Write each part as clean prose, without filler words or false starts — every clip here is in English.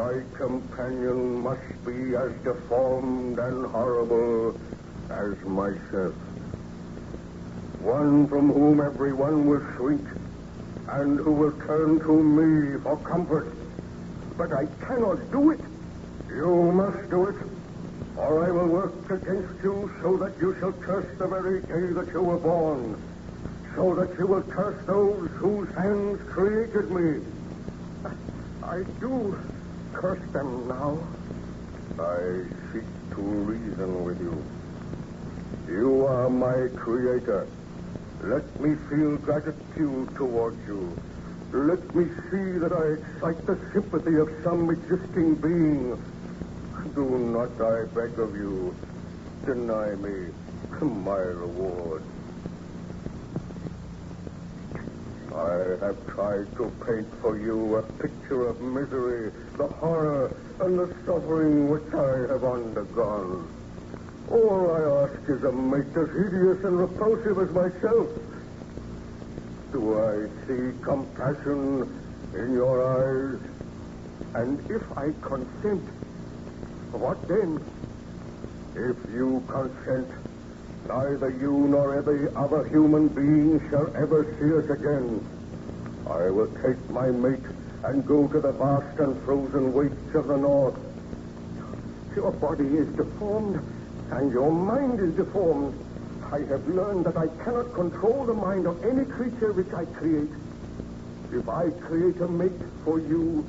My companion must be as deformed and horrible as myself. One from whom everyone will shrink and who will turn to me for comfort. But I cannot do it. You must do it, or I will work against you so that you shall curse the very day that you were born, so that you will curse those whose hands created me. I do curse them now. I seek to reason with you. You are my creator. Let me feel gratitude towards you. Let me see that I excite the sympathy of some existing being. Do not, I beg of you, deny me my reward. I have tried to paint for you a picture of misery, the horror, and the suffering which I have undergone. All I ask is a mate as hideous and repulsive as myself. Do I see compassion in your eyes? And if I consent, what then? If you consent, neither you nor every other human being shall ever see us again. I will take my mate and go to the vast and frozen wastes of the north. Your body is deformed, and your mind is deformed. I have learned that I cannot control the mind of any creature which I create. If I create a mate for you,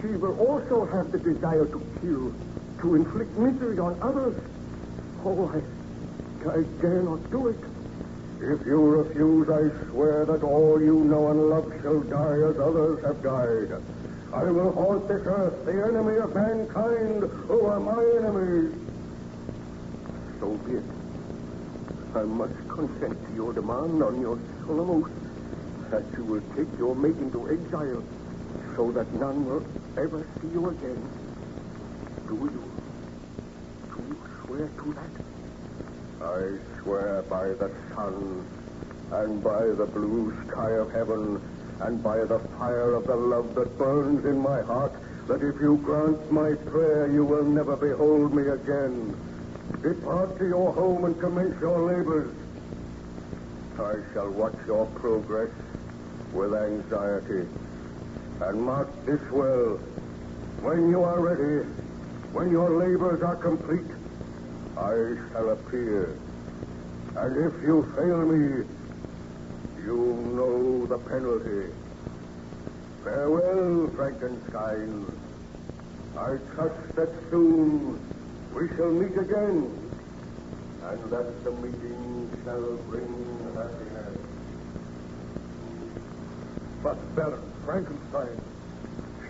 she will also have the desire to kill, to inflict misery on others. Oh, I dare not do it. If you refuse, I swear that all you know and love shall die as others have died. I will haunt this earth, the enemy of mankind, who are my enemies. So be it. I must consent to your demand on your solemn oath that you will take your mate into exile so that none will ever see you again. Do you swear to that? I swear by the sun and by the blue sky of heaven and by the fire of the love that burns in my heart that if you grant my prayer, you will never behold me again. Depart to your home and commence your labors. I shall watch your progress with anxiety. And mark this well. When you are ready, when your labors are complete, I shall appear. And if you fail me, you know the penalty. Farewell, Frankenstein. I trust that soon we shall meet again, and that the meeting shall bring happiness. But, Baron Frankenstein,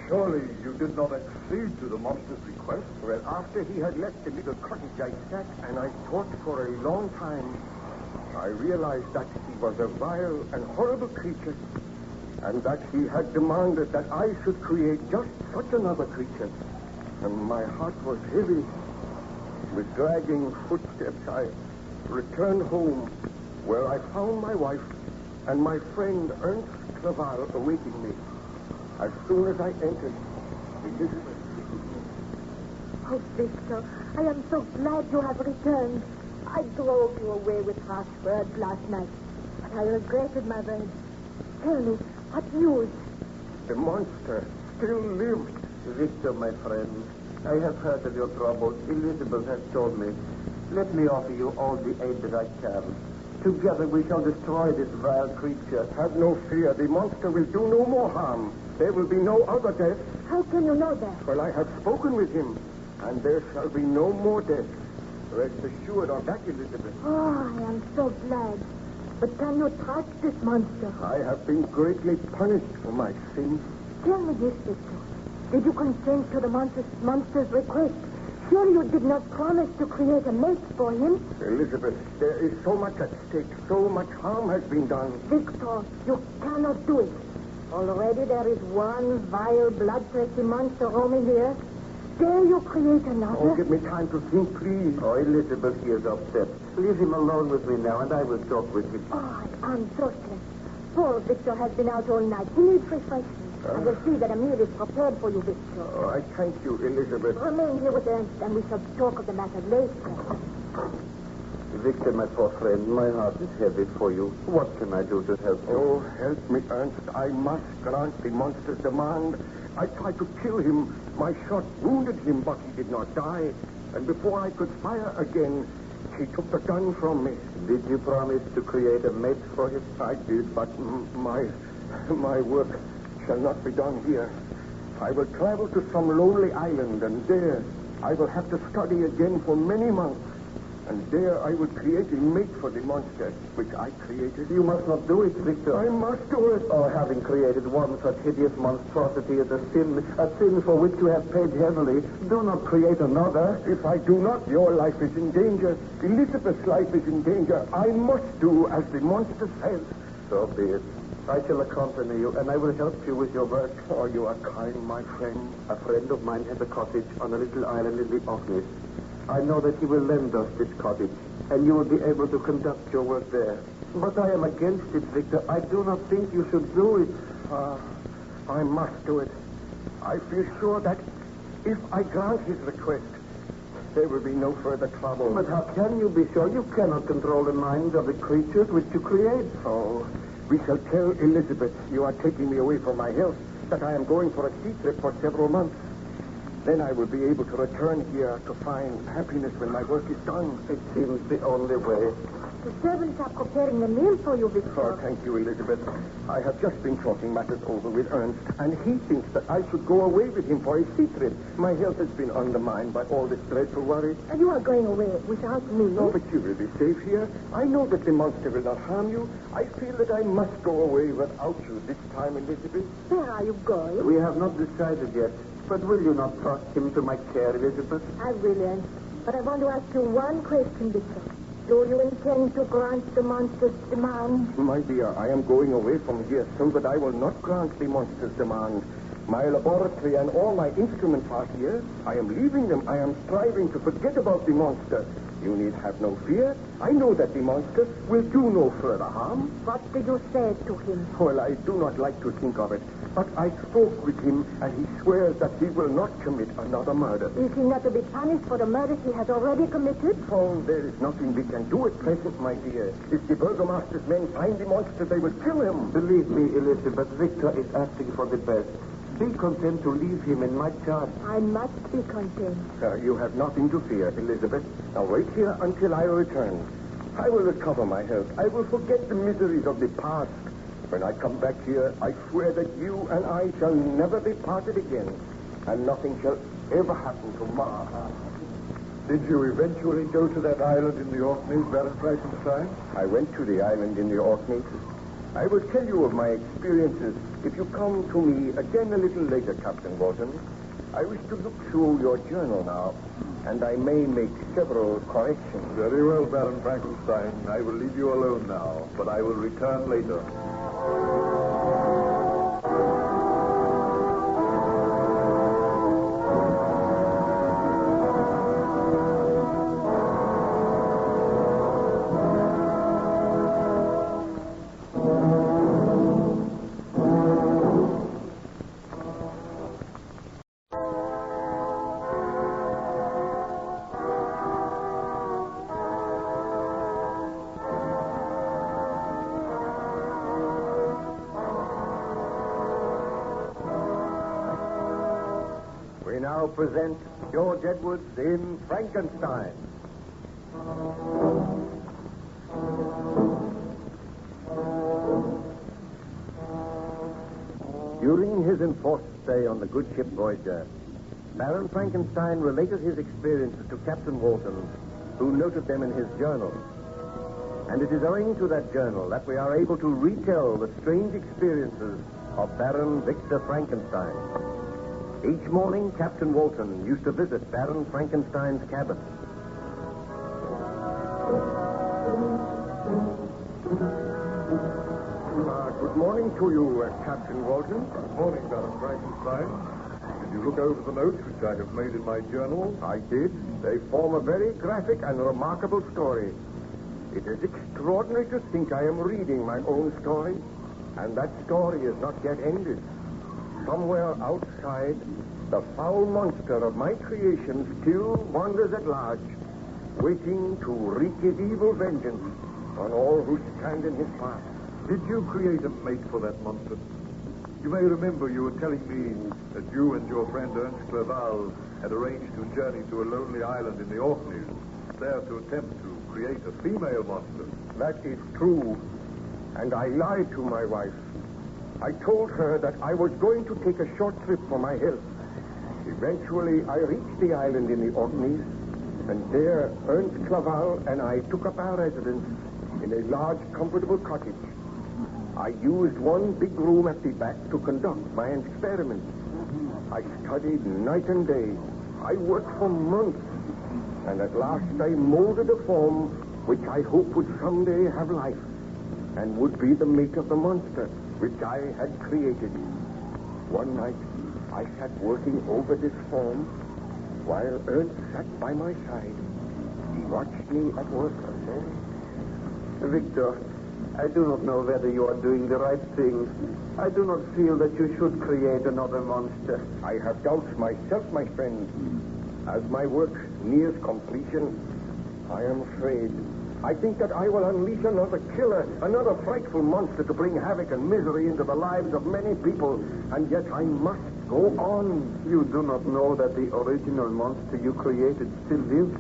surely you did not accede to the monster's request? Well, after he had left the little cottage, I sat and I thought for a long time. I realized that he was a vile and horrible creature, and that he had demanded that I should create just such another creature. And my heart was heavy. With dragging footsteps, I returned home, where I found my wife and my friend Ernst Clerval awaiting me. As soon as I entered, Elizabeth. Oh, Victor, I am so glad you have returned. I drove you away with harsh words last night, but I regretted my words. Tell me, what news? The monster still lives. Victor, my friend, I have heard of your troubles. Elizabeth has told me. Let me offer you all the aid that I can. Together we shall destroy this vile creature. Have no fear. The monster will do no more harm. There will be no other death. How can you know that? Well, I have spoken with him, and there shall be no more death. Rest assured of that, Elizabeth. Oh, I am so glad. But can you trust this monster? I have been greatly punished for my sins. Tell me this, Victor. Did you consent to the monster's request? Surely you did not promise to create a mate for him? Elizabeth, there is so much at stake. So much harm has been done. Victor, you cannot do it. Already there is one vile, bloodthirsty monster roaming here. Dare you create another? Oh, give me time to think, please. Oh, Elizabeth, he is upset. Leave him alone with me now, and I will talk with him. Oh, I am so stressed. Poor Victor has been out all night. He needs refreshment. I will see that a meal is prepared for you, Victor. Oh, I thank you, Elizabeth. Remain here with Ernst, and we shall talk of the matter later. Victor, my poor friend, my heart is heavy for you. What can I do to help you? Oh, help me, Ernst. I must grant the monster's demand. I tried to kill him. My shot wounded him, but he did not die. And before I could fire again, he took the gun from me. Did you promise to create a mate for him? I did, but my work shall not be done here. I will travel to some lonely island, and there I will have to study again for many months. And there I will create a mate for the monster, which I created. You must not do it, Victor. I must do it. Oh, having created one such hideous monstrosity is a sin for which you have paid heavily. Do not create another. If I do not, your life is in danger. Elizabeth's life is in danger. I must do as the monster says. So be it. I shall accompany you, and I will help you with your work. Oh, you are kind, my friend. A friend of mine has a cottage on a little island in the Orkneys. I know that he will lend us this cottage, and you will be able to conduct your work there. But I am against it, Victor. I do not think you should do it. I must do it. I feel sure that if I grant his request, there will be no further trouble. But how can you be sure? You cannot control the minds of the creatures which you create. Oh, we shall tell Elizabeth you are taking me away from my health, that I am going for a sea trip for several months. Then I will be able to return here to find happiness when my work is done. It seems the only way. The servants are preparing the meal for you, Victor. Oh, thank you, Elizabeth. I have just been talking matters over with Ernst, and he thinks that I should go away with him for a sea trip. My health has been undermined by all this dreadful worry. And you are going away without me. No, but you will be safe here. I know that the monster will not harm you. I feel that I must go away without you this time, Elizabeth. Where are you going? We have not decided yet. But will you not trust him to my care, Elizabeth? I will, Ernst. But I want to ask you one question, Victor. Do you intend to grant the monster's demand? My dear, I am going away from here so that I will not grant the monster's demand. My laboratory and all my instruments are here. I am leaving them. I am striving to forget about the monster. You need have no fear. I know that the monster will do no further harm. What did you say to him? Well, I do not like to think of it. But I spoke with him, and he swears that he will not commit another murder. Is he not to be punished for the murders he has already committed? Oh, there is nothing we can do at present, my dear. If the burgomaster's men find the monster, they will kill him. Believe me, Elizabeth, Victor is asking for the best. Be content to leave him in my charge. I must be content. You have nothing to fear, Elizabeth. Now wait here until I return. I will recover my health. I will forget the miseries of the past. When I come back here, I swear that you and I shall never be parted again, and nothing shall ever happen to Ma. Did you eventually go to that island in the Orkneys, Baron Frankenstein? I went to the island in the Orkneys. I will tell you of my experiences if you come to me again a little later, Captain Walton. I wish to look through your journal now, and I may make several corrections. Very well, Baron Frankenstein. I will leave you alone now, but I will return later. We now present George Edwards in Frankenstein. During his enforced stay on the good ship Voyager, Baron Frankenstein related his experiences to Captain Walton, who noted them in his journal. And it is owing to that journal that we are able to retell the strange experiences of Baron Victor Frankenstein. Each morning, Captain Walton used to visit Baron Frankenstein's cabin. Good morning to you, Captain Walton. Good morning, Baron Frankenstein. Did you look over the notes which I have made in my journal? I did. They form a very graphic and remarkable story. It is extraordinary to think I am reading my own story, and that story is not yet ended. somewhere outside, the foul monster of my creation still wanders at large, waiting to wreak his evil vengeance on all who stand in his path. Did you create a mate for that monster? You may remember you were telling me that you and your friend Ernst Clerval had arranged to journey to a lonely island in the Orkneys, there to attempt to create a female monster. That is true, and I lied to my wife. I told her that I was going to take a short trip for my health. Eventually, I reached the island in the Orkneys, and there Ernst Clerval and I took up our residence in a large, comfortable cottage. I used one big room at the back to conduct my experiments. I studied night and day. I worked for months, and at last I molded a form which I hope would someday have life and would be the mate of the monster which I had created. One night, I sat working over this form while Ernst sat by my side. He watched me at work alone. Victor, I do not know whether you are doing the right thing. I do not feel that you should create another monster. I have doubts myself, my friend. As my work nears completion, I am afraid. I think that I will unleash another killer, another frightful monster to bring havoc and misery into the lives of many people. And yet I must go on. You do not know that the original monster you created still lives.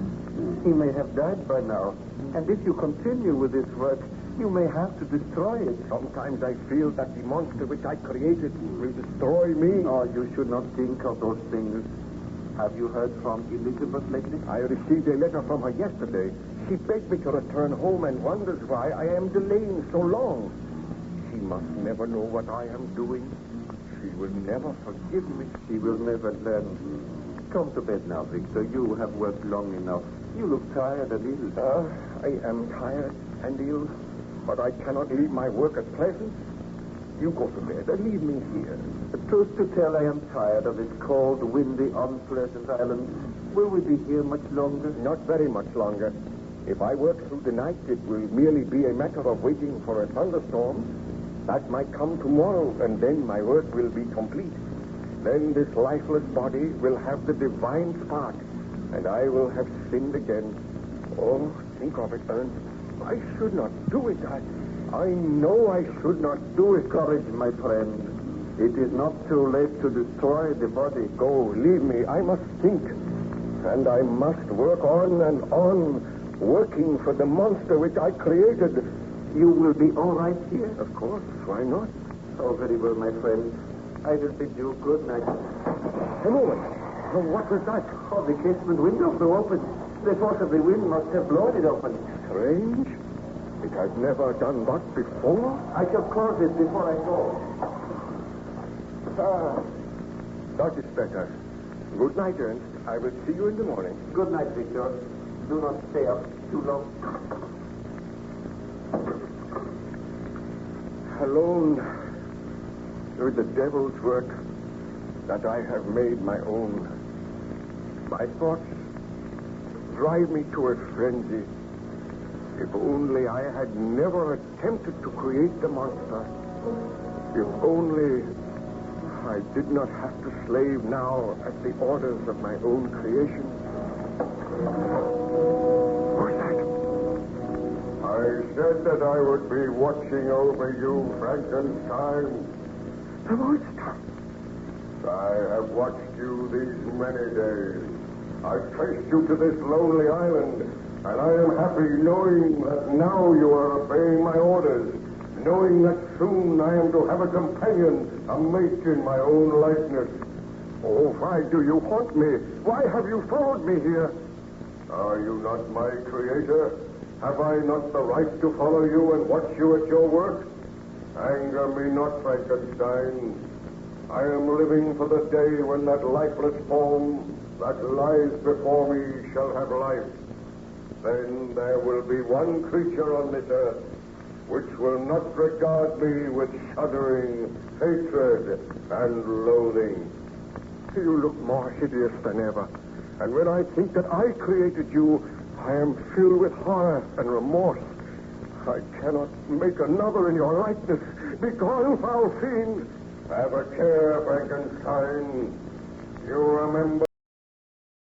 He may have died by now. And if you continue with this work, you may have to destroy it. Sometimes I feel that the monster which I created will destroy me. Oh, you should not think of those things. Have you heard from Elizabeth lately? I received a letter from her yesterday. She begged me to return home and wonders why I am delaying so long. She must never know what I am doing. She will never forgive me. She will never learn. Come to bed now, Victor. You have worked long enough. You look tired and ill. I am tired and ill, but I cannot leave my work at present. You go to bed and leave me here. The truth to tell, I am tired of this cold, windy, unpleasant island. Will we be here much longer? Not very much longer. If I work through the night, it will merely be a matter of waiting for a thunderstorm. That might come tomorrow, and then my work will be complete. Then this lifeless body will have the divine spark, and I will have sinned again. Oh, think of it, Ernst. I should not do it. I know I should not do it. Courage, my friend. It is not too late to destroy the body. Go, leave me. I must think. And I must work on and on, working for the monster which I created. You will be all right here? Of course. Why not? Oh, very well, my friend. I will bid you good night. A moment. Oh, what was that? Oh, the casement window flew open. The force of the wind must have blown it open. Strange. It has never done that before. I shall close it before I go. That is better. Good night, Ernst. I will see you in the morning. Good night, Victor. Do not stay up too long. Alone with the devil's work that I have made my own. My thoughts drive me to a frenzy. If only I had never attempted to create the monster. If only I did not have to slave now at the orders of my own creation. Who's that? I said that I would be watching over you, Frankenstein. The monster. I have watched you these many days. I traced you to this lonely island, and I am happy knowing that now you are obeying my orders, knowing that soon I am to have a companion, a mate in my own likeness. Oh, why do you haunt me? Why have you followed me here? Are you not my creator? Have I not the right to follow you and watch you at your work? Anger me not, Frankenstein. I am living for the day when that lifeless form that lies before me shall have life. Then there will be one creature on this earth which will not regard me with shuddering hatred and loathing. You look more hideous than ever. And when I think that I created you, I am filled with horror and remorse. I cannot make another in your likeness. Begone, foul fiend. Have a chair, Frankenstein. You remember